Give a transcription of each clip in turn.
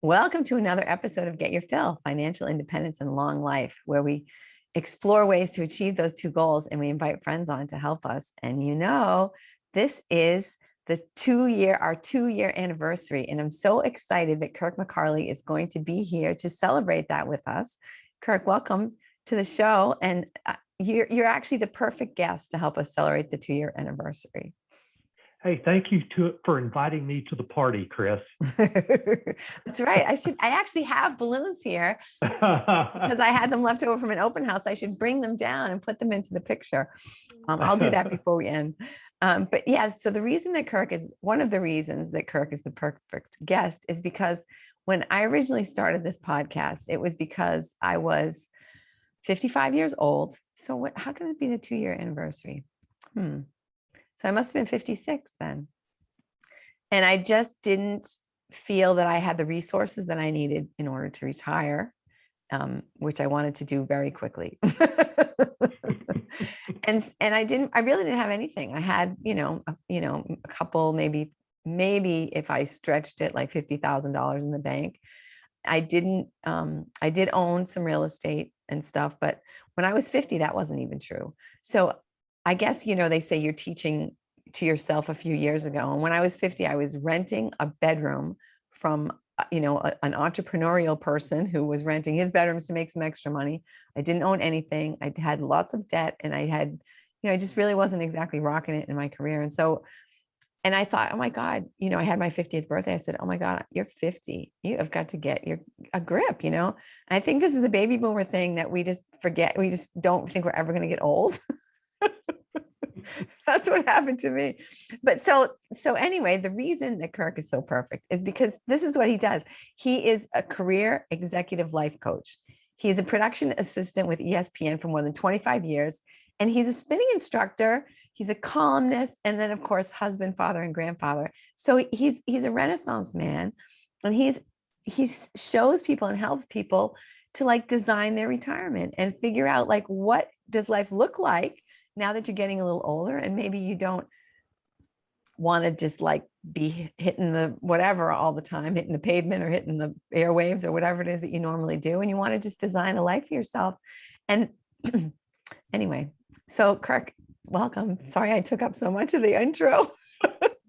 Welcome to another episode of Get Your Fill, Financial Independence and Long Life, where we explore ways to achieve those two goals and we invite friends on to help us. And this is our 2-year anniversary. And I'm so excited that Kirk McCarley is going to be here to celebrate that with us. Kirk, welcome to the show. And you're actually the perfect guest to help us celebrate the 2-year anniversary. Hey, thank you for inviting me to the party, Chris. That's right. I actually have balloons here because I had them left over from an open house. I should bring them down and put them into the picture. I'll do that before we end. But yeah, so one of the reasons that Kirk is the perfect guest is because when I originally started this podcast, it was because I was 55 years old. So how can it be the 2-year anniversary? So I must have been 56 then. And I just didn't feel that I had the resources that I needed in order to retire, which I wanted to do very quickly. and I really didn't have anything. I had, a couple, maybe if I stretched it, like $50,000 in the bank. I did own some real estate and stuff, but when I was 50, that wasn't even true. So I guess, they say you're teaching to yourself a few years ago. And when I was 50, I was renting a bedroom from, an entrepreneurial person who was renting his bedrooms to make some extra money. I didn't own anything. I had lots of debt and I just really wasn't exactly rocking it in my career. And I thought, oh my God, I had my 50th birthday. I said, oh my God, you're 50. You have got to get a grip, And I think this is a baby boomer thing that we just forget. We just don't think we're ever going to get old. That's what happened to me. But so anyway, the reason that Kirk is so perfect is because this is what he does. He is a career executive life coach. He's a production assistant with ESPN for more than 25 years. And he's a spinning instructor. He's a columnist. And then, of course, husband, father, and grandfather. So he's a Renaissance man. And he shows people and helps people to design their retirement and figure out what does life look like now that you're getting a little older, and maybe you don't want to just be hitting the whatever all the time, hitting the pavement or hitting the airwaves or whatever it is that you normally do. And you want to just design a life for yourself. And anyway, so Kirk, welcome. Sorry, I took up so much of the intro.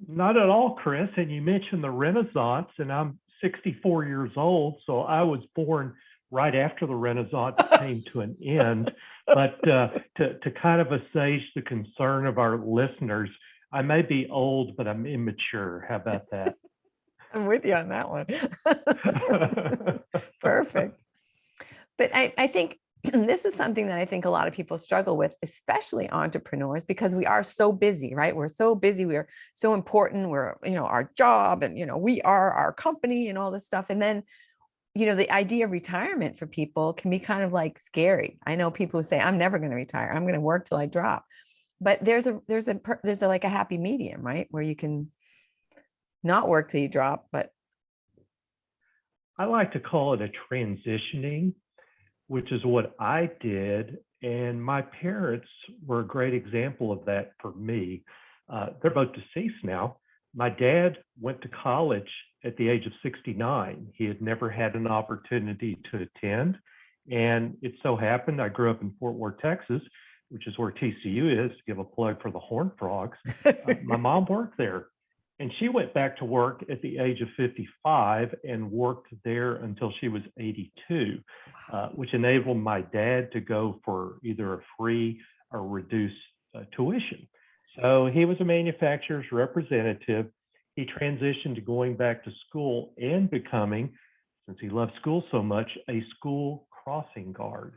Not at all, Chris. And you mentioned the Renaissance, and I'm 64 years old. So I was born right after the Renaissance came to an end. But to kind of assuage the concern of our listeners, I may be old, but I'm immature. How about that? I'm with you on that one. Perfect. But I think this is something that I think a lot of people struggle with, especially entrepreneurs, because we are so busy, right? We're so busy. We're so important. We're, our job and, we are our company and all this stuff. And then, the idea of retirement for people can be kind of scary. I know people who say, I'm never going to retire. I'm going to work till I drop. But there's a happy medium, right? Where you can not work till you drop, but. I like to call it a transitioning, which is what I did. And my parents were a great example of that for me. They're both deceased now. My dad went to college at the age of 69. He had never had an opportunity to attend. And it so happened I grew up in Fort Worth, Texas, which is where TCU is, to give a plug for the Horned Frogs. My mom worked there. And she went back to work at the age of 55 and worked there until she was 82, which enabled my dad to go for either a free or reduced tuition. So he was a manufacturer's representative. He transitioned to going back to school and becoming, since he loved school so much, a school crossing guard.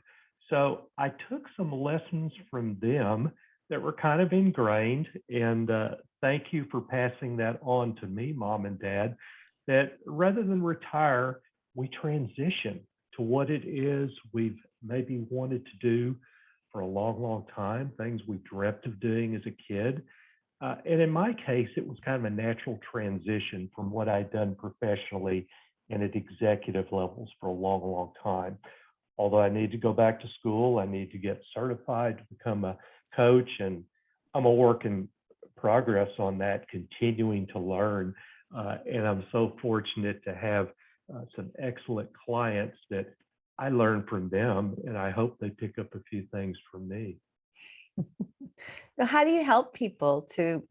So I took some lessons from them that were kind of ingrained. And thank you for passing that on to me, Mom and Dad, that rather than retire, we transition to what it is we've maybe wanted to do for a long, long time, things we dreamt of doing as a kid. And in my case, it was kind of a natural transition from what I'd done professionally and at executive levels for a long, long time. Although I need to go back to school, I need to get certified to become a coach, and I'm a work in progress on that, continuing to learn. And I'm so fortunate to have some excellent clients that I learned from them, and I hope they pick up a few things from me. So how do you help people to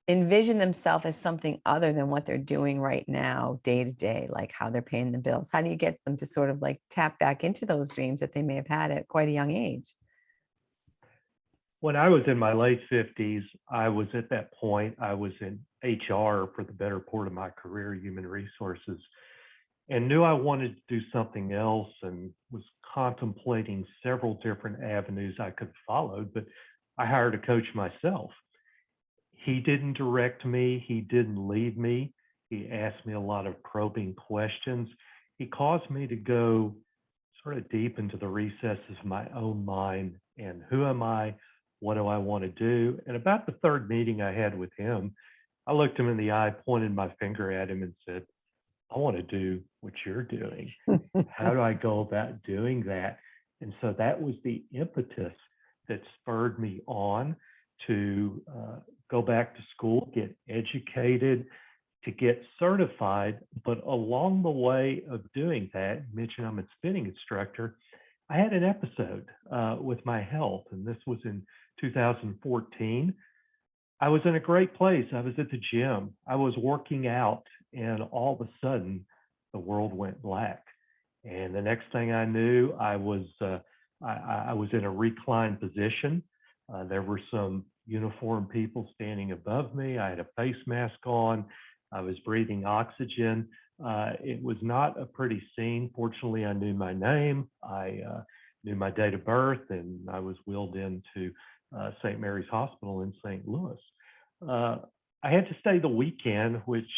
envision themselves as something other than what they're doing right now, day to day, like how they're paying the bills? How do you get them to sort of like tap back into those dreams that they may have had at quite a young age? When I was in my late 50s, I was at that point, I was in HR for the better part of my career, human resources, and knew I wanted to do something else and was contemplating several different avenues I could follow, but I hired a coach myself. He didn't direct me, he didn't lead me. He asked me a lot of probing questions. He caused me to go sort of deep into the recesses of my own mind and who am I? What do I want to do? And about the third meeting I had with him, I looked him in the eye, pointed my finger at him, and said, I want to do what you're doing. How do I go about doing that? And so that was the impetus that spurred me on to go back to school, get educated, to get certified. But along the way of doing that, you mentioned I'm a spinning instructor. I had an episode with my health, and this was in 2014. I was in a great place. I was at the gym. I was working out, and all of a sudden, the world went black. And the next thing I knew, I was in a reclined position. There were some uniformed people standing above me. I had a face mask on. I was breathing oxygen. It was not a pretty scene. Fortunately, I knew my name. I knew my date of birth, and I was wheeled into St. Mary's Hospital in St. Louis. I had to stay the weekend, which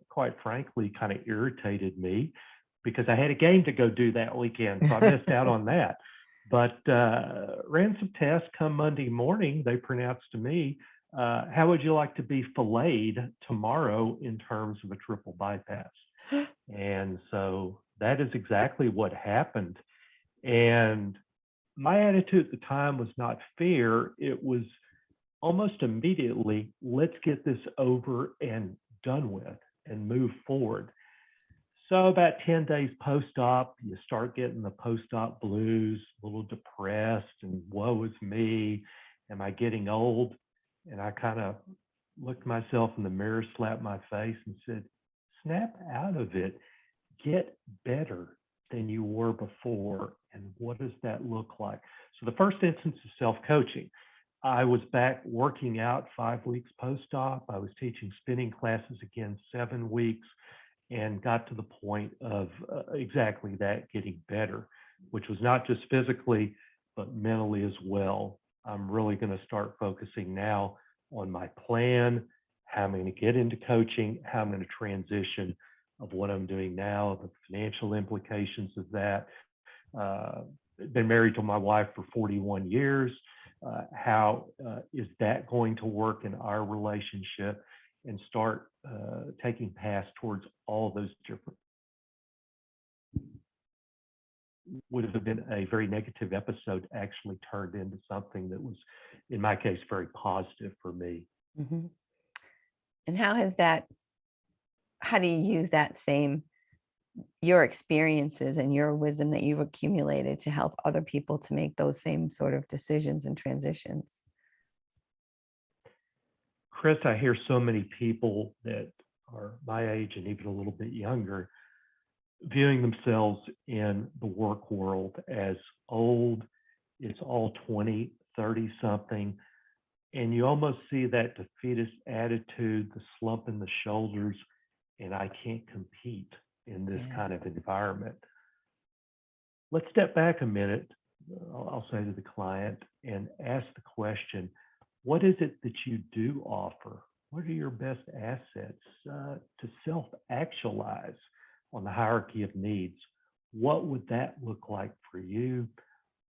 quite frankly kind of irritated me because I had a game to go do that weekend. So I missed out on that. But ran some tests. Come Monday morning, they pronounced to me, how would you like to be filleted tomorrow in terms of a triple bypass? And so that is exactly what happened. And my attitude at the time was not fear. It was almost immediately, let's get this over and done with and move forward. So about 10 days post-op, you start getting the post-op blues, a little depressed, and woe is me. Am I getting old? And I kind of looked myself in the mirror, slapped my face, and said, snap out of it. Get better than you were before. And what does that look like? So the first instance is self-coaching. I was back working out 5 weeks post-op. I was teaching spinning classes again 7 weeks and got to the point of exactly that, getting better, which was not just physically, but mentally as well. I'm really going to start focusing now on my plan, how I'm going to get into coaching, how I'm going to transition of what I'm doing now, the financial implications of that. Been married to my wife for 41 years. How is that going to work in our relationship, and start taking paths towards all of those different, would have been a very negative episode actually turned into something that was, in my case, very positive for me. Mm-hmm. And how do you use that same, your experiences and your wisdom that you've accumulated to help other people to make those same sort of decisions and transitions? Chris, I hear so many people that are my age and even a little bit younger viewing themselves in the work world as old. It's all 20, 30 something. And you almost see that defeatist attitude, the slump in the shoulders, and I can't compete in this kind of environment. Let's step back a minute, I'll say to the client, and ask the question, what is it that you do offer? What are your best assets to self-actualize on the hierarchy of needs? What would that look like for you?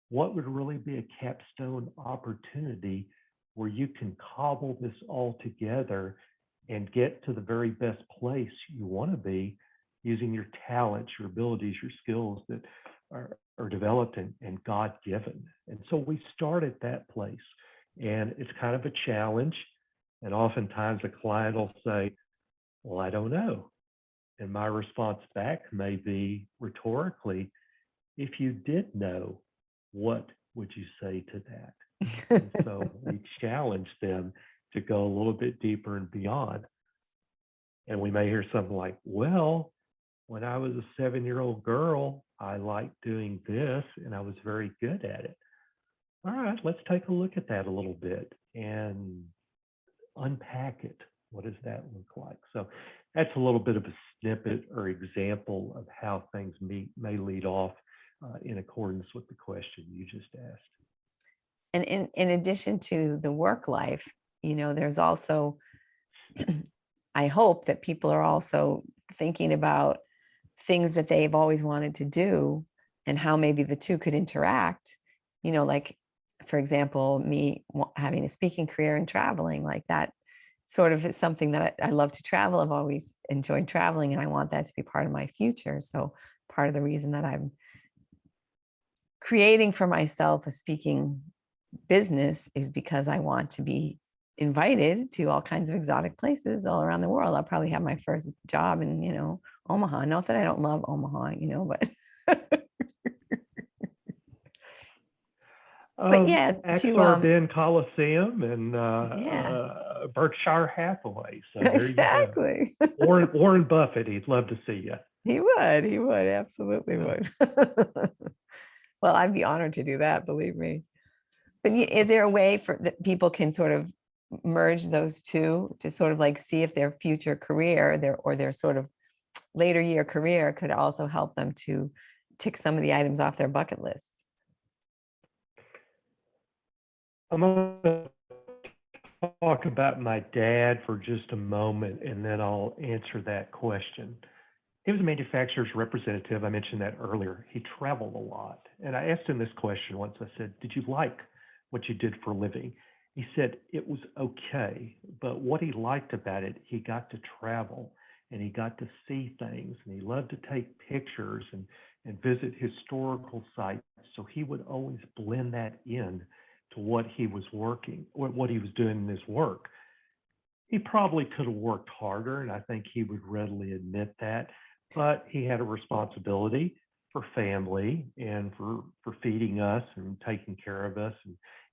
What would really be a capstone opportunity where you can cobble this all together and get to the very best place you want to be using your talents, your abilities, your skills that are developed and God-given? And so we start at that place. And it's kind of a challenge. And oftentimes a client will say, well, I don't know. And my response back may be rhetorically, if you did know, what would you say to that? And so we challenge them to go a little bit deeper and beyond. And we may hear something like, well, when I was a 7-year-old girl, I liked doing this and I was very good at it. All right, let's take a look at that a little bit and unpack it. What does that look like? So that's a little bit of a snippet or example of how things may lead off in accordance with the question you just asked. And in addition to the work life, there's also, I hope that people are also thinking about things that they've always wanted to do and how maybe the two could interact, like, for example, me having a speaking career and traveling, like that sort of is something that I love to travel. I've always enjoyed traveling and I want that to be part of my future. So part of the reason that I'm creating for myself a speaking business is because I want to be invited to all kinds of exotic places all around the world. I'll probably have my first job in, Omaha. Not that I don't love Omaha, but but yeah, Axardin Coliseum and yeah, Berkshire Hathaway. So there exactly. you go. Warren Buffett, he'd love to see you. He would, absolutely would. Well, I'd be honored to do that, believe me. But is there a way for that people can sort of merge those two to sort of like see if their future career, their sort of later year career could also help them to tick some of the items off their bucket list? I'm going to talk about my dad for just a moment, and then I'll answer that question. He was a manufacturer's representative. I mentioned that earlier. He traveled a lot. And I asked him this question once. I said, did you like what you did for a living? He said it was okay, but what he liked about it, he got to travel and he got to see things, and he loved to take pictures and visit historical sites. So he would always blend that in to what he was working, or what he was doing in his work. He probably could have worked harder, and I think he would readily admit that, but he had a responsibility for family and for feeding us and taking care of us.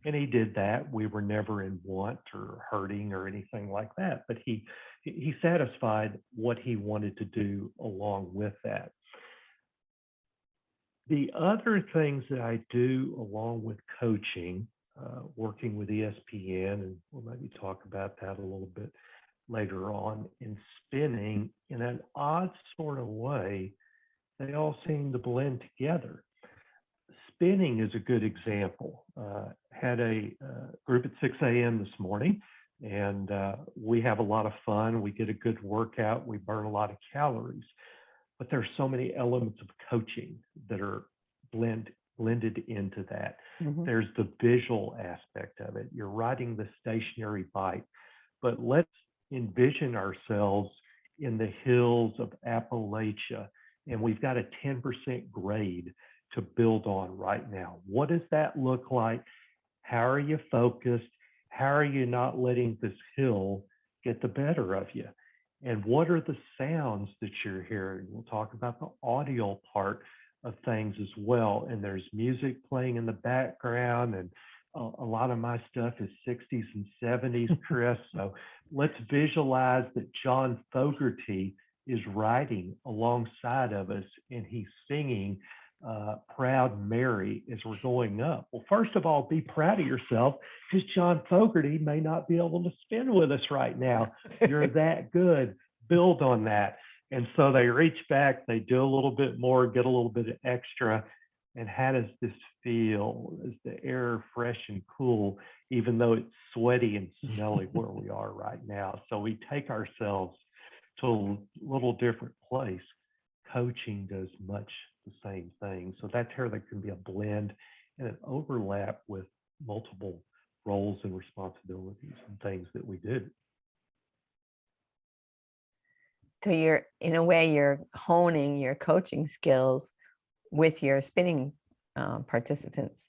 And he did that. We were never in want or hurting or anything like that, but he satisfied what he wanted to do along with that. The other things that I do along with coaching, working with ESPN, and we'll maybe talk about that a little bit later on, in spinning, in an odd sort of way, they all seem to blend together. Spinning is a good example. Had a group at 6 a.m. this morning, and we have a lot of fun. We get a good workout. We burn a lot of calories. But there's so many elements of coaching that are blended into that. Mm-hmm. There's the visual aspect of it. You're riding the stationary bike, but let's envision ourselves in the hills of Appalachia, and we've got a 10% grade to build on right now. What does that look like? How are you focused? How are you not letting this hill get the better of you? And what are the sounds that you're hearing? We'll talk about the audio part of things as well. And there's music playing in the background, and a lot of my stuff is 60s and 70s, Chris. So let's visualize that John Fogerty is riding alongside of us, and he's singing Proud Mary as we're going up. Well, first of all, be proud of yourself, because John Fogerty may not be able to spin with us right now. You're that good. Build on that. And so they reach back, they do a little bit more, get a little bit of extra. And how does this feel? Is the air fresh and cool, even though it's sweaty and smelly where we are right now? So we take ourselves to a little different place. Coaching does much the same thing. So that's where there can be a blend and an overlap with multiple roles and responsibilities and things that we do. So in a way, you're honing your coaching skills with your spinning participants.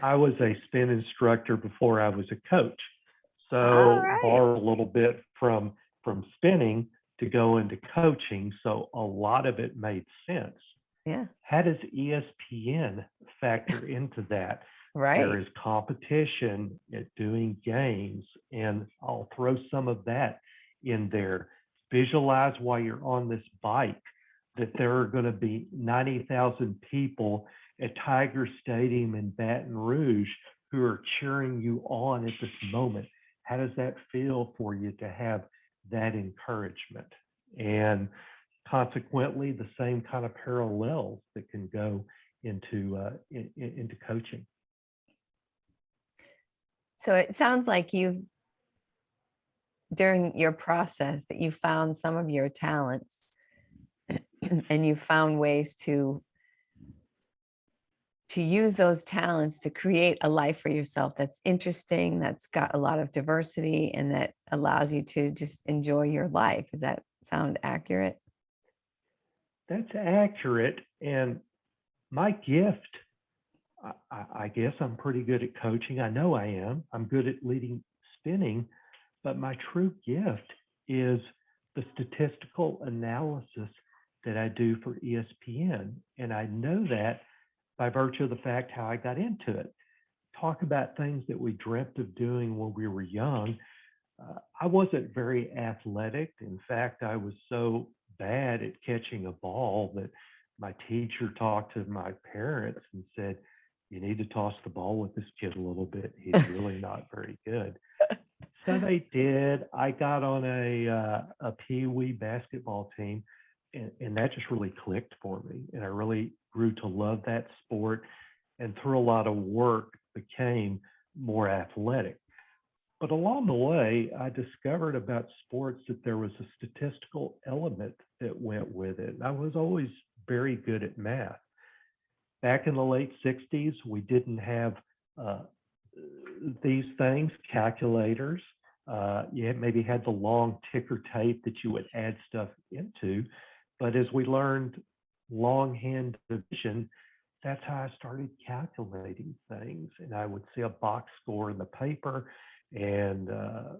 I was a spin instructor before I was a coach. So All right. borrow a little bit from spinning, to go into coaching. So a lot of it made sense. Yeah. How does ESPN factor into that? There Right. is competition at doing games, and I'll throw some of that in there. Visualize while you're on this bike that there are going to be 90,000 people at Tiger Stadium in Baton Rouge who are cheering you on at this moment. How does that feel for you to have that encouragement? And consequently, the same kind of parallels that can go into coaching. So it sounds like during your process, that you found some of your talents and you found ways to use those talents to create a life for yourself that's interesting, that's got a lot of diversity, and that allows you to just enjoy your life. Does that sound accurate? That's accurate. And my gift, I guess I'm pretty good at coaching. I know I am. I'm good at leading spinning, but my true gift is the statistical analysis that I do for ESPN. And I know that by virtue of the fact how I got into it. Talk about things that we dreamt of doing when we were young. I wasn't very athletic. In fact, I was so bad at catching a ball that my teacher talked to my parents and said, "You need to toss the ball with this kid a little bit. He's really not very good." So they did. I got on a Pee Wee basketball team, and that just really clicked for me. And I really grew to love that sport, and through a lot of work became more athletic. But along the way, I discovered about sports that there was a statistical element that went with it. I was always very good at math. Back in the late 60s, we didn't have uh, these things, calculators. You maybe had the long ticker tape that you would add stuff into. But as we learned longhand division, that's how I started calculating things. And I would see a box score in the paper, and a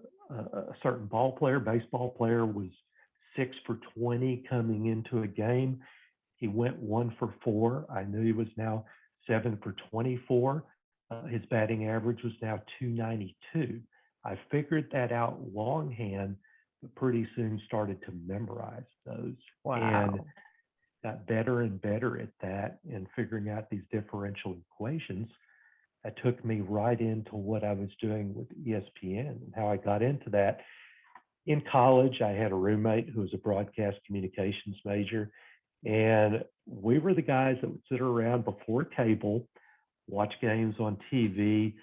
certain ball player, baseball player, was 6 for 20 coming into a game. He went 1 for 4. I knew he was now 7 for 24. His batting average was now 292. I figured that out longhand, but pretty soon started to memorize those. And Wow. got better and better at that and figuring out these differential equations. That took me right into what I was doing with ESPN and how I got into that. In college, I had a roommate who was a broadcast communications major, and we were the guys that would sit around before cable, watch games on TV.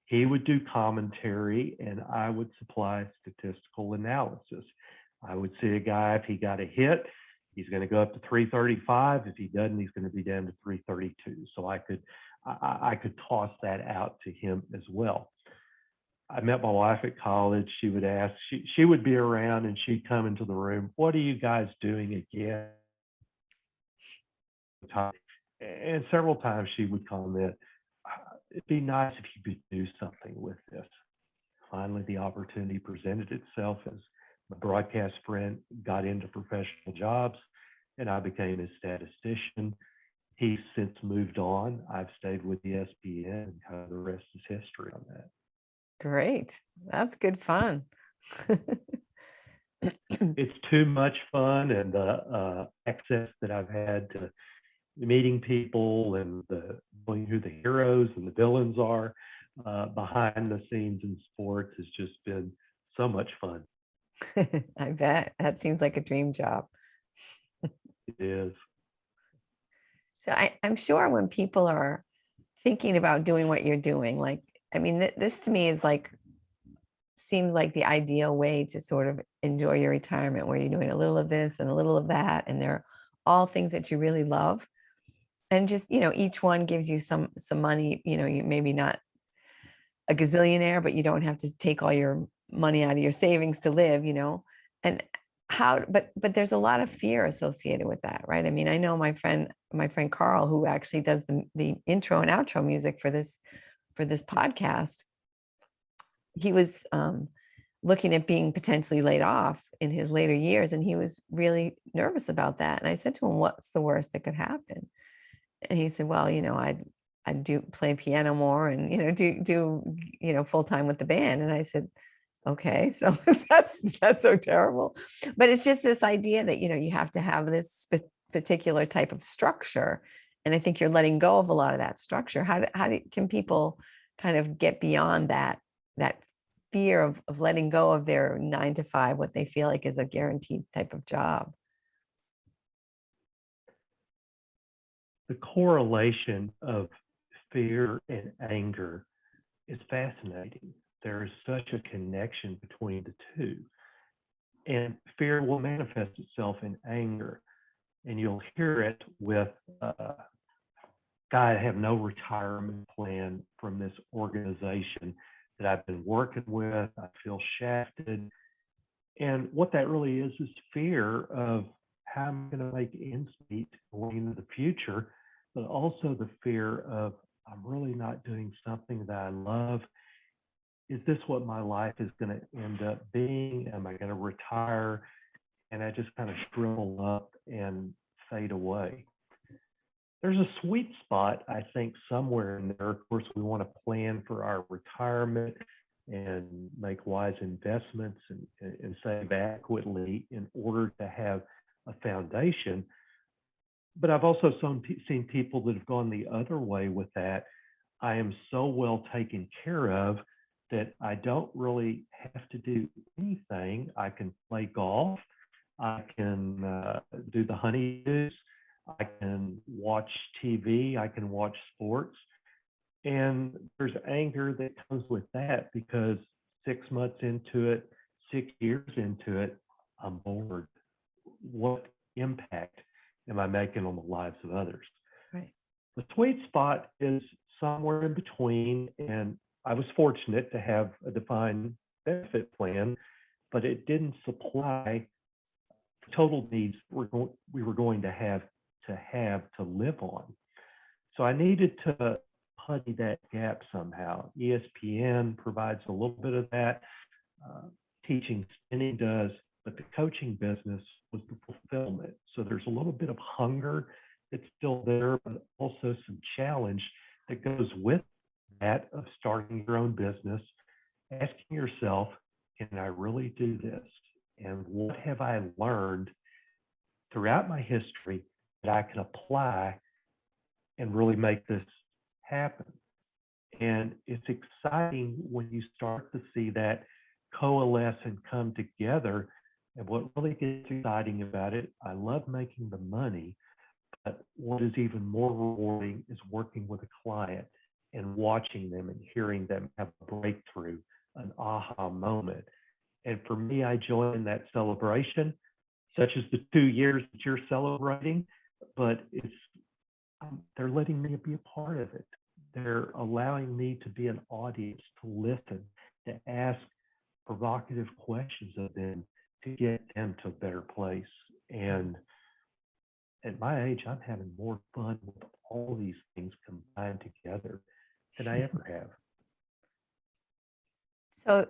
He would do commentary, and I would supply statistical analysis. I would see a guy, if he got a hit, he's going to go up to 335. If he doesn't, he's going to be down to 332. So I could toss that out to him as well. I met my wife at college. She would ask, she would be around and she'd come into the room, "What are you guys doing again?" And several times she would comment, "It'd be nice if you could do something with this." Finally, the opportunity presented itself as my broadcast friend got into professional jobs, and I became his statistician. He's since moved on. I've stayed with ESPN, and kind of the rest is history on that. Great. That's good fun. It's too much fun, and the access that I've had to meeting people and knowing who the heroes and the villains are behind the scenes in sports has just been so much fun. I bet. That seems like a dream job. It is. So I'm sure when people are thinking about doing what you're doing, like, I mean, this to me is like, seems like the ideal way to sort of enjoy your retirement, where you're doing a little of this and a little of that, and they're all things that you really love. And just, each one gives you some money. You maybe not a gazillionaire, but you don't have to take all your money out of your savings to live, and but there's a lot of fear associated with that, right? I mean, I know my friend Carl, who actually does the intro and outro music for this podcast. He was looking at being potentially laid off in his later years. And he was really nervous about that. And I said to him, what's the worst that could happen? And he said, well, I'd do play piano more and, do full time with the band. And I said, okay, so that's so terrible. But it's just this idea that, you have to have this particular type of structure. And I think you're letting go of a lot of that structure. Can people kind of get beyond that fear of letting go of their 9 to 5, what they feel like is a guaranteed type of job? The correlation of fear and anger is fascinating. There is such a connection between the two. And fear will manifest itself in anger. And you'll hear it with, I have no retirement plan from this organization that I've been working with. I feel shafted. And what that really is fear of how I'm going to make ends meet going into the future, but also the fear of I'm really not doing something that I love. Is this what my life is going to end up being? Am I going to retire? And I just kind of shrivel up and fade away. There's a sweet spot, I think, somewhere in there. Of course, we want to plan for our retirement and make wise investments and save adequately in order to have a foundation. But I've also seen people that have gone the other way with that. I am so well taken care of that I don't really have to do anything. I can play golf. I can do the honeydews. I can watch TV. I can watch sports. And there's anger that comes with that because 6 months into it, 6 years into it, I'm bored. What impact am I making on the lives of others? Right. The sweet spot is somewhere in between. And I was fortunate to have a defined benefit plan, but it didn't supply the total needs we were going to have to live on. So I needed to putty that gap somehow. ESPN provides a little bit of that. Teaching spinning does, but the coaching business was the fulfillment. So there's a little bit of hunger that's still there, but also some challenge that goes with that of starting your own business, asking yourself, can I really do this? And what have I learned throughout my history that I can apply and really make this happen? And it's exciting when you start to see that coalesce and come together. And what really gets exciting about it, I love making the money, but what is even more rewarding is working with a client and watching them and hearing them have a breakthrough, an aha moment. And for me, I join in that celebration, such as the 2 years that you're celebrating, but they're letting me be a part of it. They're allowing me to be an audience, to listen, to ask provocative questions of them, to get them to a better place. And at my age, I'm having more fun with all these things combined together than I ever have. So,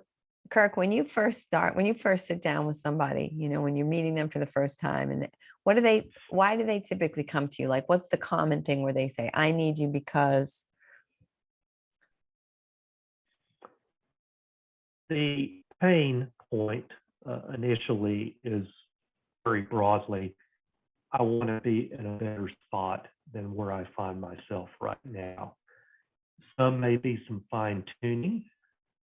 Kirk, when you first sit down with somebody, when you're meeting them for the first time, and why do they typically come to you? Like, what's the common thing where they say, I need you because? The pain point initially is very broadly, I want to be in a better spot than where I find myself right now. Some may be some fine tuning.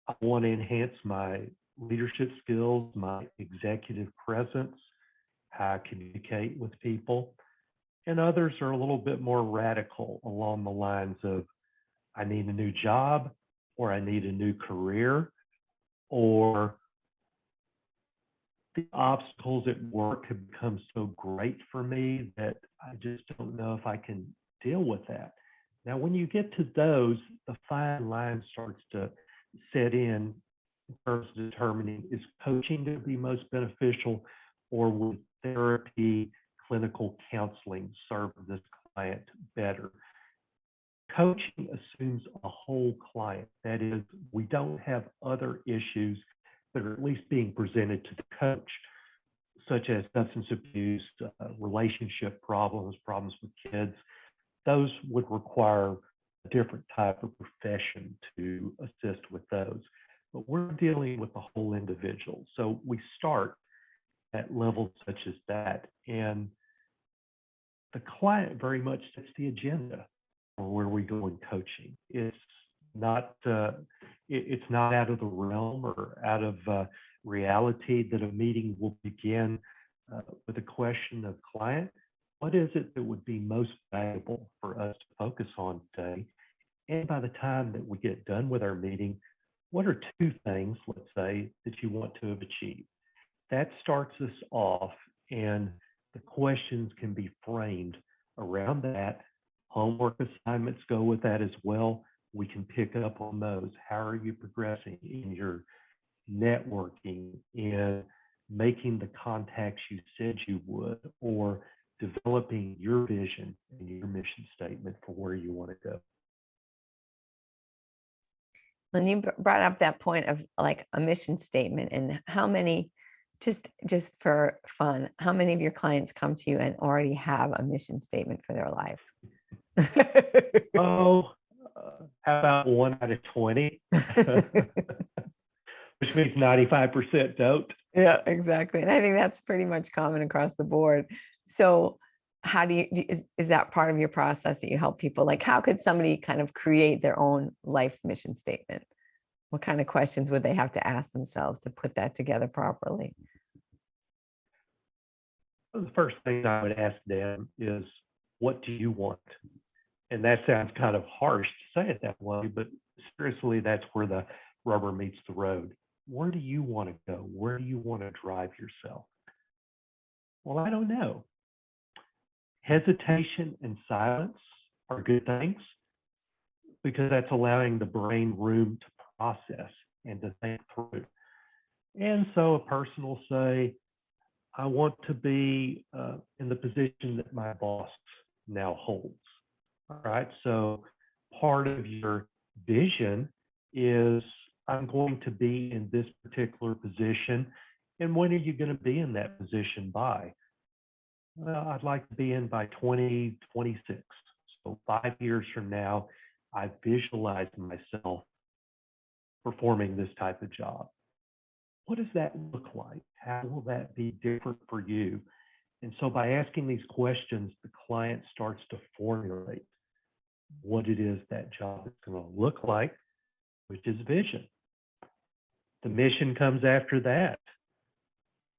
I want to enhance my leadership skills, my executive presence, how I communicate with people. And others are a little bit more radical along the lines of, I need a new job, or I need a new career, or the obstacles at work have become so great for me that I just don't know if I can deal with that. Now, when you get to those, the fine line starts to set in terms of determining, is coaching going to be most beneficial, or would therapy, clinical counseling serve this client better? Coaching assumes a whole client. That is, we don't have other issues that are at least being presented to the coach, such as substance abuse, relationship problems, problems with kids. Those would require a different type of profession to assist with those. But we're dealing with the whole individual. So we start at levels such as that. And the client very much sets the agenda for where we go in coaching. It's not it's not out of the realm or out of reality that a meeting will begin with a question of client. What is it that would be most valuable for us to focus on today? And by the time that we get done with our meeting, what are two things, let's say, that you want to have achieved? That starts us off, and the questions can be framed around that. Homework assignments go with that as well. We can pick up on those. How are you progressing in your networking, in making the contacts you said you would, or developing your vision and your mission statement for where you want to go? When you brought up that point of like a mission statement, and how many, just for fun, how many of your clients come to you and already have a mission statement for their life? Oh, how about 1 out of 20? Which means 95% don't. Yeah, exactly. And I think that's pretty much common across the board. So how do you, is that part of your process that you help people? Like, how could somebody kind of create their own life mission statement? What kind of questions would they have to ask themselves to put that together properly? The first thing I would ask them is, what do you want? And that sounds kind of harsh to say it that way, but seriously, that's where the rubber meets the road. Where do you want to go? Where do you want to drive yourself? Well, I don't know. Hesitation and silence are good things because that's allowing the brain room to process and to think through. And so a person will say, I want to be in the position that my boss now holds. All right. So part of your vision is, I'm going to be in this particular position. And when are you going to be in that position by? Well, I'd like to be in by 2026. So 5 years from now, I visualize myself performing this type of job. What does that look like? How will that be different for you? And so by asking these questions, the client starts to formulate what it is that job is going to look like, which is vision. The mission comes after that.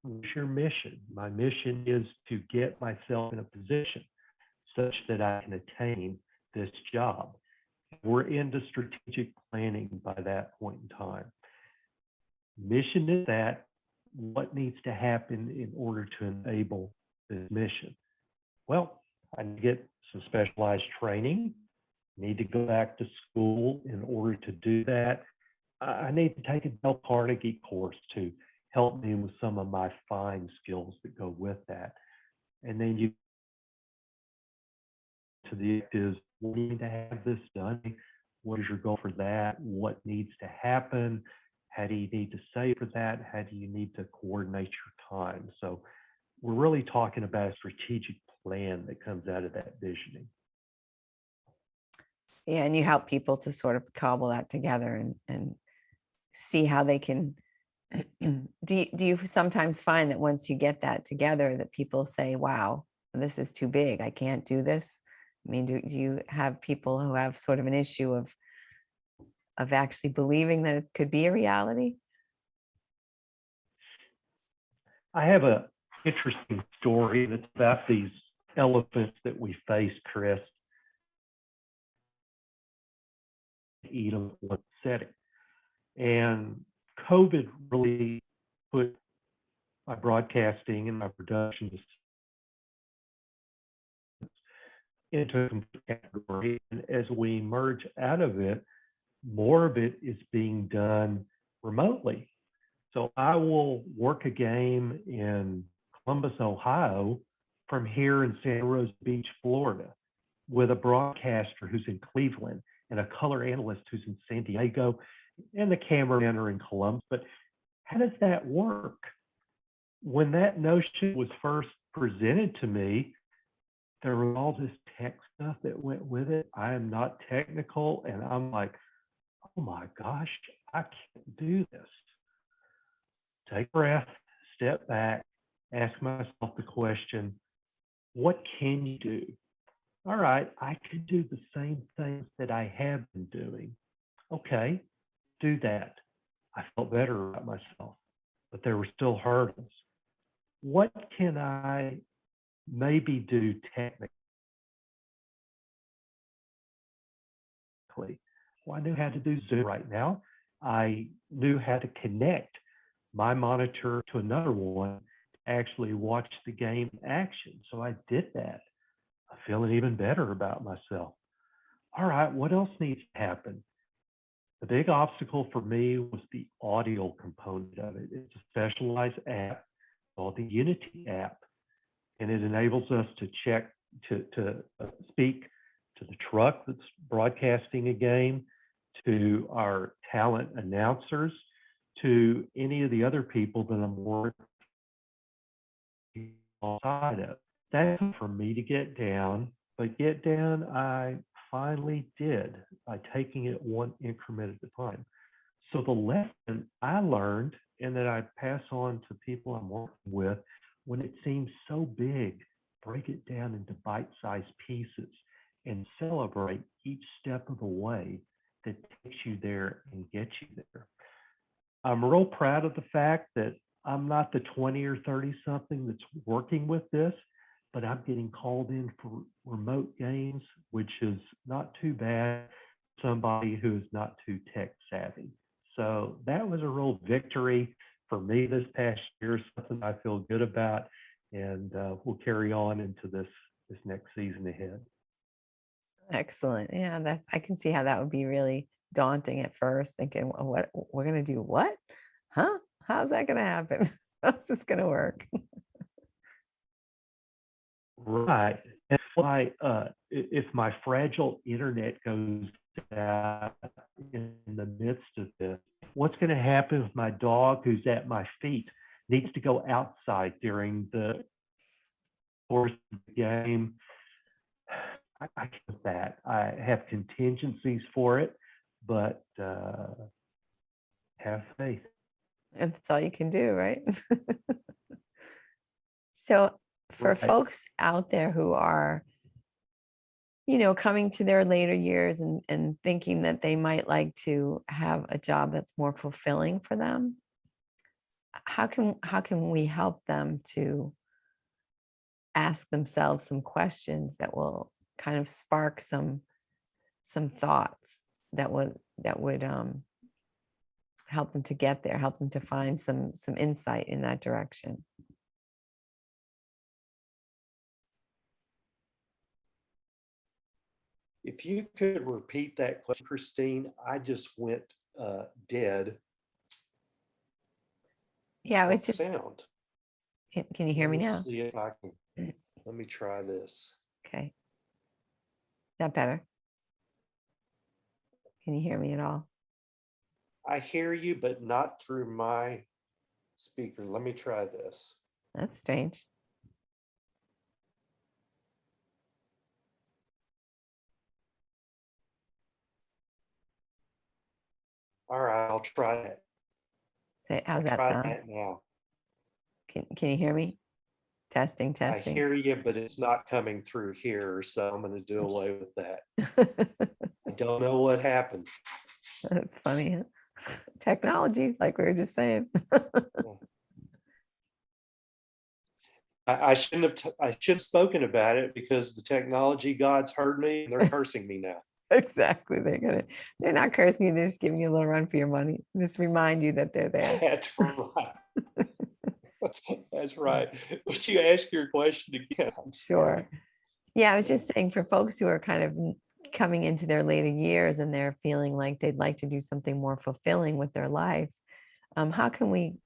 What's your mission? My mission is to get myself in a position such that I can attain this job. We're into strategic planning by that point in time. Mission is that. What needs to happen in order to enable this mission? Well, I need to get some specialized training, need to go back to school in order to do that. I need to take a Dale Carnegie course to help me with some of my fine skills that go with that. And then you to the is, we need to have this done. What is your goal for that? What needs to happen? How do you need to save for that? How do you need to coordinate your time? So we're really talking about a strategic plan that comes out of that visioning. Yeah, and you help people to sort of cobble that together and see how they can. Do you sometimes find that once you get that together that people say, wow, this is too big, I can't do this? I mean, do you have people who have sort of an issue of actually believing that it could be a reality? I have an interesting story that's about these elephants that we face, Chris. Eat them in one setting. And COVID really put my broadcasting and my production into a complete category. And as we emerge out of it, more of it is being done remotely. So I will work a game in Columbus, Ohio, from here in Santa Rosa Beach, Florida, with a broadcaster who's in Cleveland and a color analyst who's in San Diego, and the cameramen are in Columbus. But how does that work? When that notion was first presented to me, there was all this tech stuff that went with it. I am not technical, and I'm like, oh my gosh, I can't do this. Take a breath, step back, ask myself the question, what can you do? All right, I can do the same things that I have been doing. Okay, do that. I felt better about myself, but there were still hurdles. What can I maybe do technically? Well, I knew how to do Zoom right now. I knew how to connect my monitor to another one to actually watch the game action. So I did that. I'm feeling even better about myself. All right, what else needs to happen? The big obstacle for me was the audio component of it. It's a specialized app called the Unity app, and it enables us to speak to the truck that's broadcasting a game, to our talent announcers, to any of the other people that I'm working alongside of. That's for me to get down, but get down I finally did by taking it one increment at a time. So the lesson I learned and that I pass on to people I'm working with, when it seems so big, break it down into bite-sized pieces and celebrate each step of the way that takes you there and gets you there. I'm real proud of the fact that I'm not the 20 or 30 something that's working with this, but I'm getting called in for remote games, which is not too bad for somebody who is not too tech savvy. So that was a real victory for me this past year, something I feel good about, and we'll carry on into this next season ahead. Excellent. Yeah, that I can see how that would be really daunting at first, thinking, "Well, what we're gonna do? What? Huh? How's that gonna happen? How's this gonna work?" Right. And if my fragile internet goes out in the midst of this, what's going to happen if my dog who's at my feet needs to go outside during the course of the game? I can't do that. I have contingencies for it, but have faith. And that's all you can do, right? So for Right. folks out there who are, coming to their later years and thinking that they might like to have a job that's more fulfilling for them, how can we help them to ask themselves some questions that will kind of spark some thoughts that would help them to get there, help them to find some insight in that direction? If you could repeat that question, Christine, I just went dead. Yeah, What it's just, sound? can you hear Let me me now? see if I can. Let me try this. Okay. Is that better? Can you hear me at all? I hear you, but not through my speaker. Let me try this. That's strange. All right, I'll try it. How's I'll that try sound? that now. Can you hear me? Testing, I testing. hear you, but it's not coming through here, so I'm going to do away with that. I don't know what happened. That's funny. Huh? Technology, like we were just saying. I shouldn't have spoken about it because the technology gods heard me and they're cursing me now. Exactly. They're not cursing you, they're just giving you a little run for your money. Just remind you that they're there. That's right. That's right. Would you ask your question again? I'm sorry. Sure. Yeah, I was just saying, for folks who are kind of coming into their later years and they're feeling like they'd like to do something more fulfilling with their life, how can we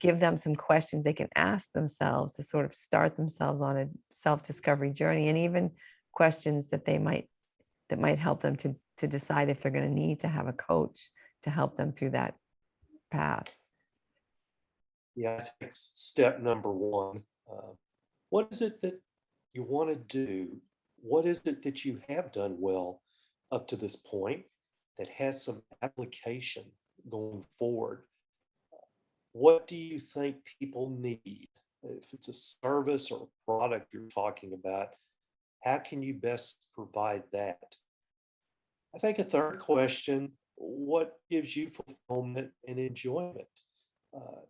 give them some questions they can ask themselves to sort of start themselves on a self-discovery journey, and even questions that might help them to decide if they're going to need to have a coach to help them through that path? Yeah, I think step number one, what is it that you want to do? What is it that you have done well up to this point that has some application going forward? What do you think people need? If it's a service or a product you're talking about, how can you best provide that? I think a third question, what gives you fulfillment and enjoyment? Uh,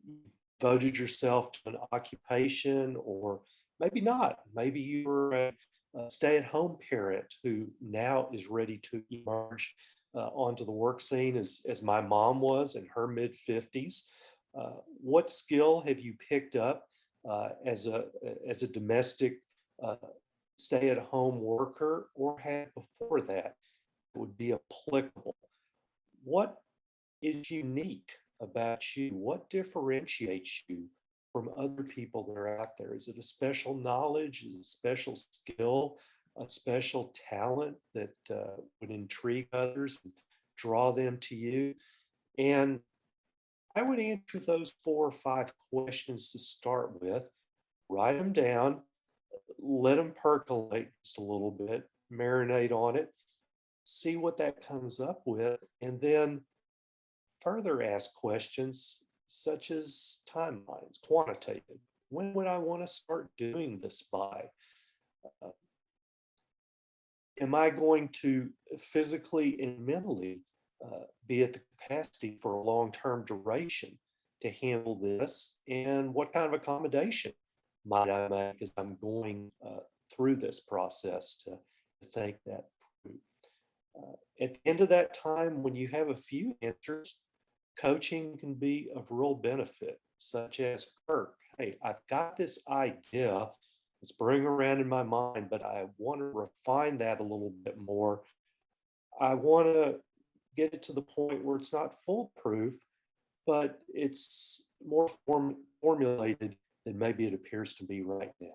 you've Devoted yourself to an occupation, or maybe not. Maybe you were a stay-at-home parent who now is ready to emerge onto the work scene as my mom was in her mid 50s. What skill have you picked up as a domestic uh, stay-at-home worker or had before that would be applicable? What is unique about you? What differentiates you from other people that are out there? Is it a special knowledge, is it a special skill, a special talent that would intrigue others and draw them to you? And I would answer those 4 or 5 questions to start with, write them down, let them percolate just a little bit, marinate on it, see what that comes up with, and then further ask questions such as timelines, quantitative. When would I want to start doing this by? Uh, am I going to physically and mentally be at the capacity for a long-term duration to handle this? And what kind of accommodation might I make as I'm going through this process to think that through? At the end of that time, when you have a few answers, coaching can be of real benefit, such as, Kirk, hey, I've got this idea. It's brewing around in my mind, but I want to refine that a little bit more. I want to get it to the point where it's not foolproof, but it's more formulated than maybe it appears to be right now.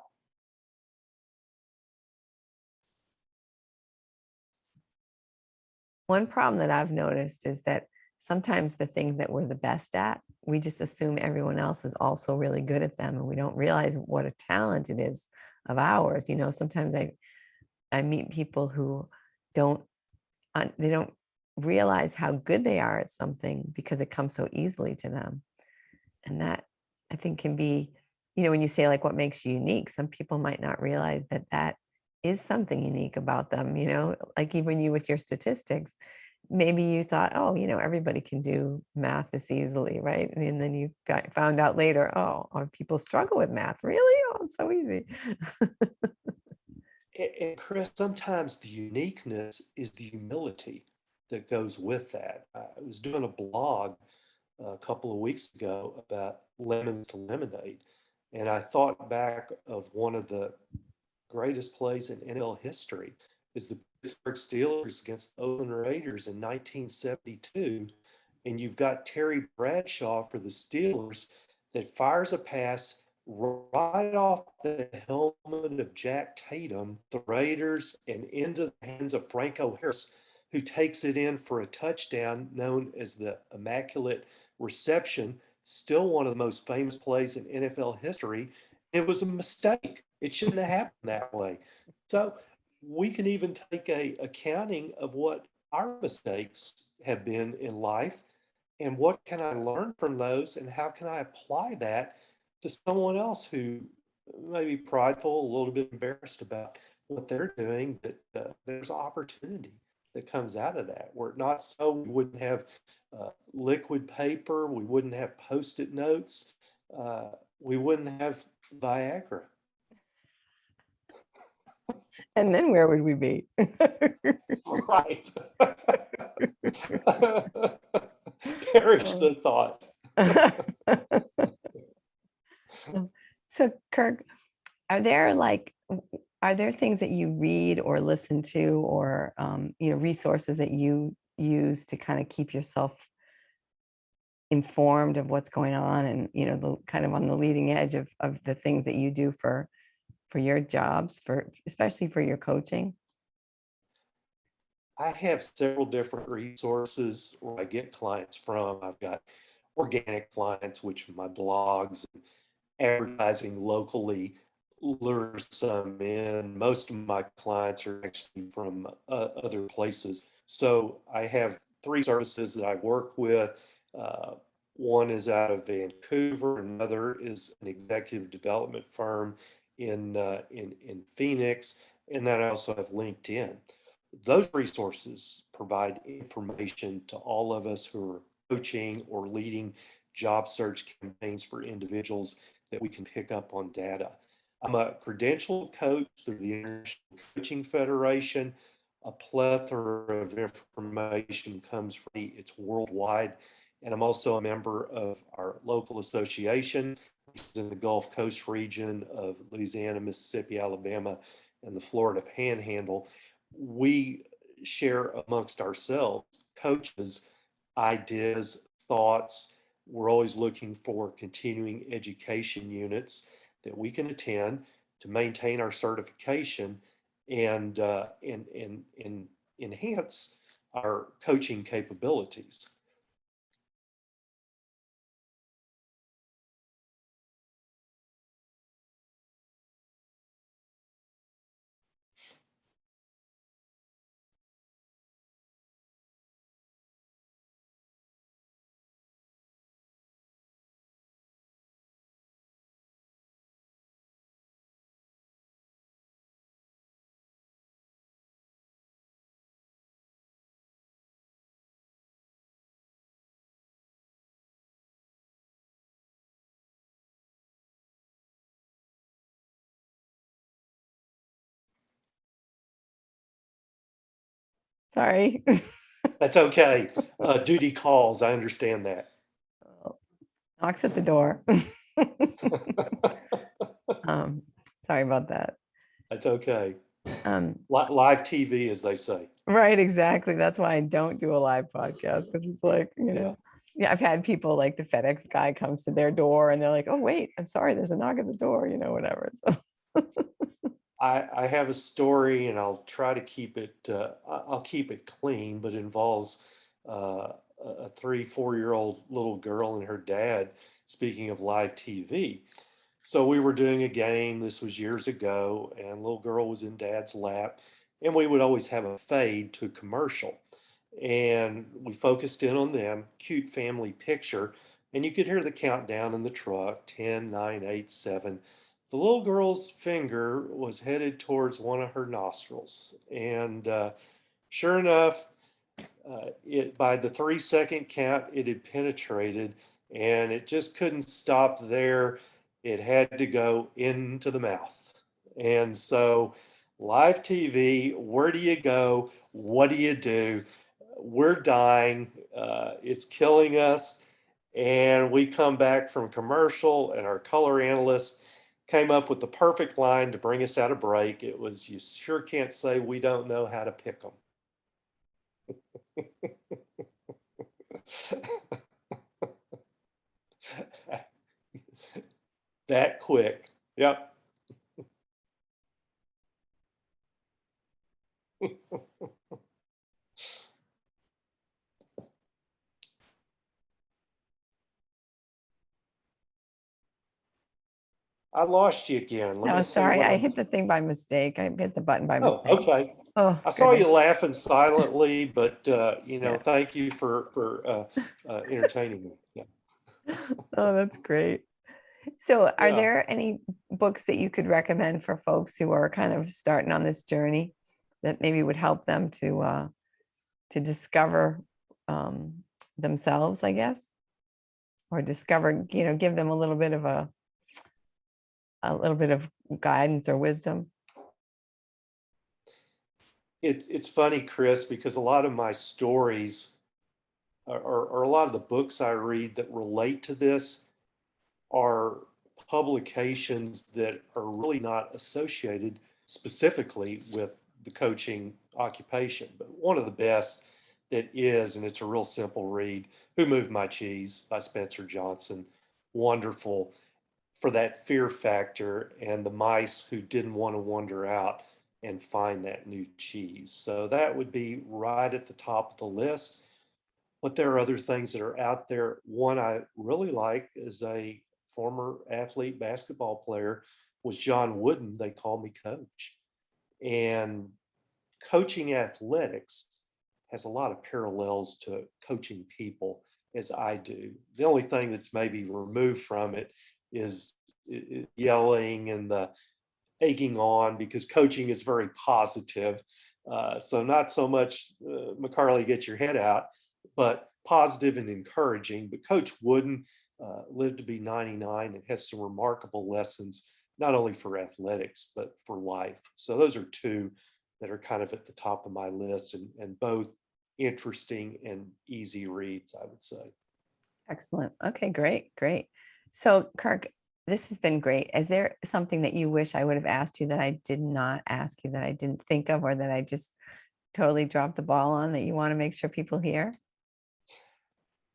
One problem that I've noticed is that sometimes the things that we're the best at, we just assume everyone else is also really good at them, and we don't realize what a talent it is of ours. Sometimes I meet people who don't they don't realize how good they are at something because it comes so easily to them. And that, I think, can be, when you say like what makes you unique, some people might not realize that that is something unique about them. Like even you with your statistics, maybe you thought, oh, everybody can do math this easily, right? And then you found out later, oh, people struggle with math. Really? Oh, it's so easy. And Chris, sometimes the uniqueness is the humility that goes with that. I was doing a blog a couple of weeks ago about lemons to lemonade, and I thought back of one of the greatest plays in NFL history is the Pittsburgh Steelers against the Oakland Raiders in 1972. And you've got Terry Bradshaw for the Steelers that fires a pass right off the helmet of Jack Tatum, the Raiders, and into the hands of Franco Harris, who takes it in for a touchdown known as the Immaculate Reception, still one of the most famous plays in NFL history. It was a mistake. It shouldn't have happened that way. So we can even take a accounting of what our mistakes have been in life and what can I learn from those and how can I apply that to someone else who may be prideful, a little bit embarrassed about what they're doing, that there's opportunity that comes out of that. Were it not so, we wouldn't have liquid paper, we wouldn't have post-it notes, we wouldn't have Viagra. And then where would we be? Right. Perish the thought. So, Kirk, are there things that you read or listen to, or resources that you use to kind of keep yourself informed of what's going on, and the kind of on the leading edge of the things that you do for your jobs, especially for your coaching? I have several different resources where I get clients from. I've got organic clients, which my blogs and advertising locally lures some in. Most of my clients are actually from other places. So I have three services that I work with. Uh, One is out of Vancouver. Another is an executive development firm in Phoenix, and then I also have LinkedIn. Those resources provide information to all of us who are coaching or leading job search campaigns for individuals that we can pick up on data. I'm a credentialed coach through the International Coaching Federation. A plethora of information comes from me. It's worldwide. And I'm also a member of our local association, which is in the Gulf Coast region of Louisiana, Mississippi, Alabama, and the Florida Panhandle. We share amongst ourselves coaches, ideas, thoughts. We're always looking for continuing education units that we can attend to maintain our certification and enhance our coaching capabilities. Sorry. That's okay. Duty calls. I understand that. Knocks at the door. Um, Sorry about that. That's okay. Um, Live TV, as they say. right, exactly. That's why I don't do a live podcast, because it's like, yeah, I've had people like the FedEx guy comes to their door and they're like, oh, wait, I'm sorry, there's a knock at the door, whatever. So I have a story, and I'll try to keep it. I'll keep it clean, but it involves a 3, 4-year-old little girl and her dad. Speaking of live TV, so we were doing a game. This was years ago, and little girl was in dad's lap, and we would always have a fade to commercial, and we focused in on them. Cute family picture, and you could hear the countdown in the truck: 10, 9, 8, 7. The little girl's finger was headed towards one of her nostrils. And sure enough, it by the 3-second count, it had penetrated, and it just couldn't stop there. It had to go into the mouth. And so, live TV, where do you go? What do you do? We're dying. It's killing us. And we come back from commercial, and our color analyst came up with the perfect line to bring us out of break. It was, "You sure can't say we don't know how to pick them." That quick. Yep. I lost you again. Let no, me see sorry, what I I'm. hit the thing by mistake. I hit the button by Oh, mistake. okay. Oh, I saw you goodness. laughing silently, but Yeah. thank you for entertaining me. Yeah. Oh, that's great. So, are Yeah. there any books that you could recommend for folks who are kind of starting on this journey that maybe would help them to discover themselves, I guess, or discover, give them a little bit of guidance or wisdom? It's funny, Chris, because a lot of my stories or a lot of the books I read that relate to this are publications that are really not associated specifically with the coaching occupation. But one of the best that is, and it's a real simple read, Who Moved My Cheese by Spencer Johnson. Wonderful for that fear factor and the mice who didn't want to wander out and find that new cheese. So that would be right at the top of the list. But there are other things that are out there. One I really like is a former athlete basketball player was John Wooden. They call me coach. And coaching athletics has a lot of parallels to coaching people as I do. The only thing that's maybe removed from it is yelling and the egging on, because coaching is very positive. So not so much McCarley, get your head out, but positive and encouraging. But Coach Wooden lived to be 99 and has some remarkable lessons, not only for athletics, but for life. So those are two that are kind of at the top of my list, and both interesting and easy reads, I would say. Excellent. Okay, great, great. So Kirk, this has been great. Is there something that you wish I would have asked you that I did not ask you, that I didn't think of, or that I just totally dropped the ball on, that you want to make sure people hear?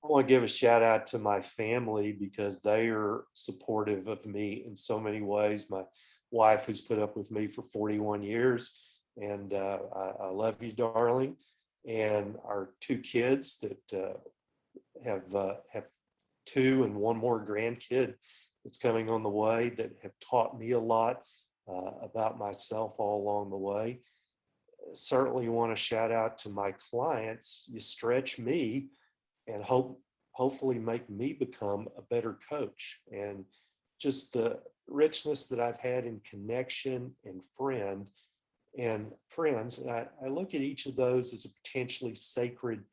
I want to give a shout out to my family because they are supportive of me in so many ways. My wife, who's put up with me for 41 years, and I love you, darling. And our two kids that have two and one more grandkid that's coming on the way, that have taught me a lot about myself all along the way. Certainly want to shout out to my clients. You stretch me and hopefully make me become a better coach. And just the richness that I've had in connection and friends. And I look at each of those as a potentially sacred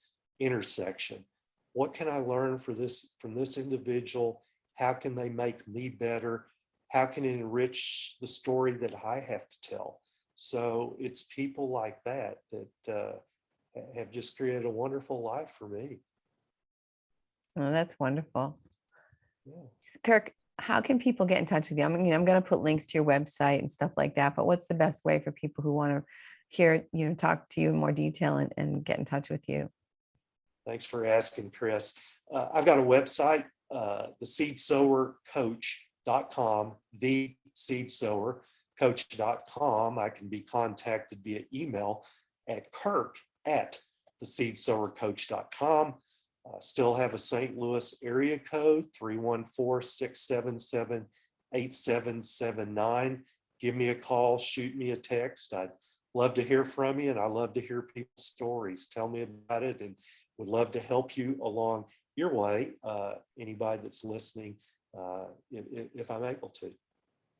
intersection. What can I learn from this individual? How can they make me better? How can it enrich the story that I have to tell? So it's people like that have just created a wonderful life for me. Oh, that's wonderful. Yeah. Kirk, how can people get in touch with you? I mean, I'm going to put links to your website and stuff like that, but what's the best way for people who want to hear, talk to you in more detail and get in touch with you? Thanks for asking, Chris. I've got a website, theseedsowercoach.com, theseedsowercoach.com. I can be contacted via email at kirk@theseedsowercoach.com. Still have a St. Louis area code, 314-677-8779. Give me a call, shoot me a text. I'd love to hear from you, and I love to hear people's stories. Tell me about it, and would love to help you along your way, anybody that's listening, if I'm able to.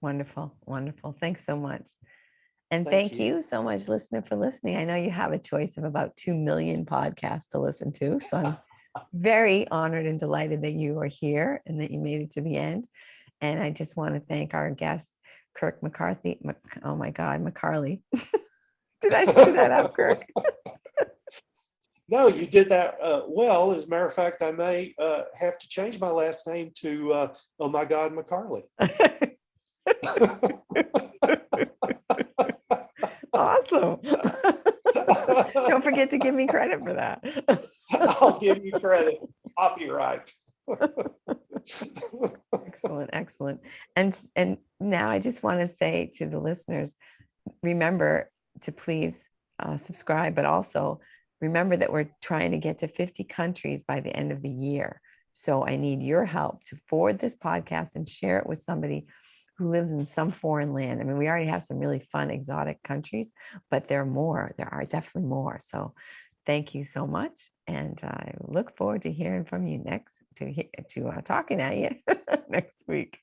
Wonderful, wonderful. Thanks so much. And Thank thank you. you so much, listener, for listening. I know you have a choice of about 2 million podcasts to listen to, so I'm very honored and delighted that you are here and that you made it to the end. And I just want to thank our guest, Kirk McCarthy. Oh my God, McCarley. Did I screw that up, Kirk? No, you did that well. As a matter of fact, I may have to change my last name to, oh my God, McCarley. Awesome. Don't forget to give me credit for that. I'll give you credit. Copyright. Excellent, excellent. And now I just want to say to the listeners, remember to please subscribe, but also remember that we're trying to get to 50 countries by the end of the year. So I need your help to forward this podcast and share it with somebody who lives in some foreign land. I mean, we already have some really fun, exotic countries, but there are more. There are definitely more. So thank you so much. And I look forward to hearing from you talking at you next week.